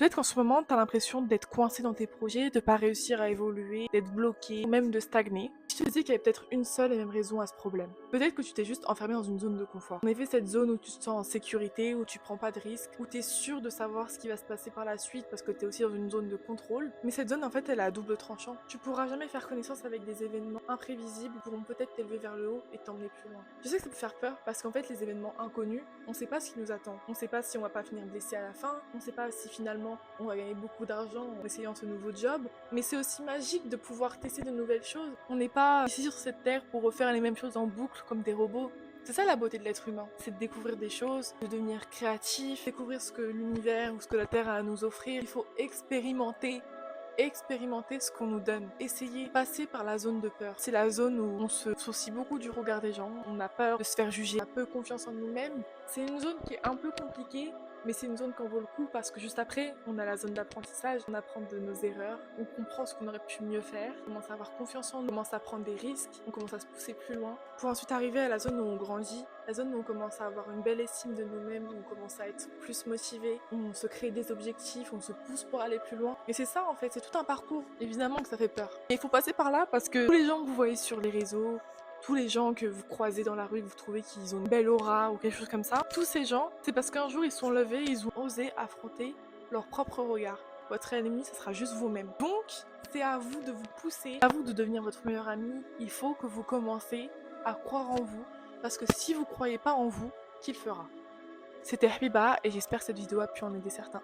Peut-être qu'en ce moment, tu as l'impression d'être coincé dans tes projets, de pas réussir à évoluer, d'être bloqué, ou même de stagner. Je te dis qu'il y a peut-être une seule et même raison à ce problème. Peut-être que tu t'es juste enfermé dans une zone de confort. En effet, cette zone où tu te sens en sécurité, où tu prends pas de risques, où tu es sûr de savoir ce qui va se passer par la suite parce que tu es aussi dans une zone de contrôle. Mais cette zone, en fait, elle est à double tranchant. Tu pourras jamais faire connaissance avec des événements imprévisibles qui pourront peut-être t'élever vers le haut et t'emmener plus loin. Je sais que ça peut faire peur parce qu'en fait, les événements inconnus, on sait pas ce qui nous attend. On sait pas si on va pas finir blessé à la fin. On sait pas si finalement on va gagner beaucoup d'argent en essayant ce nouveau job. Mais c'est aussi magique de pouvoir tester de nouvelles choses. On n'est pas ici sur cette terre pour refaire les mêmes choses en boucle comme des robots. C'est ça la beauté de l'être humain, c'est de découvrir des choses, de devenir créatif, découvrir ce que l'univers ou ce que la Terre a à nous offrir. Il faut expérimenter ce qu'on nous donne. Essayer de passer par la zone de peur. C'est la zone où on se soucie beaucoup du regard des gens, on a peur de se faire juger, on a peu confiance en nous-mêmes. C'est une zone qui est un peu compliquée, mais c'est une zone qui en vaut le coup parce que juste après, on a la zone d'apprentissage, on apprend de nos erreurs, on comprend ce qu'on aurait pu mieux faire, on commence à avoir confiance en nous, on commence à prendre des risques, on commence à se pousser plus loin, pour ensuite arriver à la zone où on grandit, la zone où on commence à avoir une belle estime de nous-mêmes, où on commence à être plus motivé, où on se crée des objectifs, on se pousse pour aller plus loin. Et c'est ça en fait, c'est tout un parcours. Évidemment que ça fait peur. Et il faut passer par là parce que tous les gens que vous voyez sur les réseaux, tous les gens que vous croisez dans la rue, que vous trouvez qu'ils ont une belle aura ou quelque chose comme ça, tous ces gens, c'est parce qu'un jour ils sont levés, ils ont osé affronter leur propre regard. Votre ennemi, ce sera juste vous-même. Donc, c'est à vous de vous pousser, à vous de devenir votre meilleur ami. Il faut que vous commencez à croire en vous, parce que si vous croyez pas en vous, qui le fera? C'était Habiba et j'espère que cette vidéo a pu en aider certains.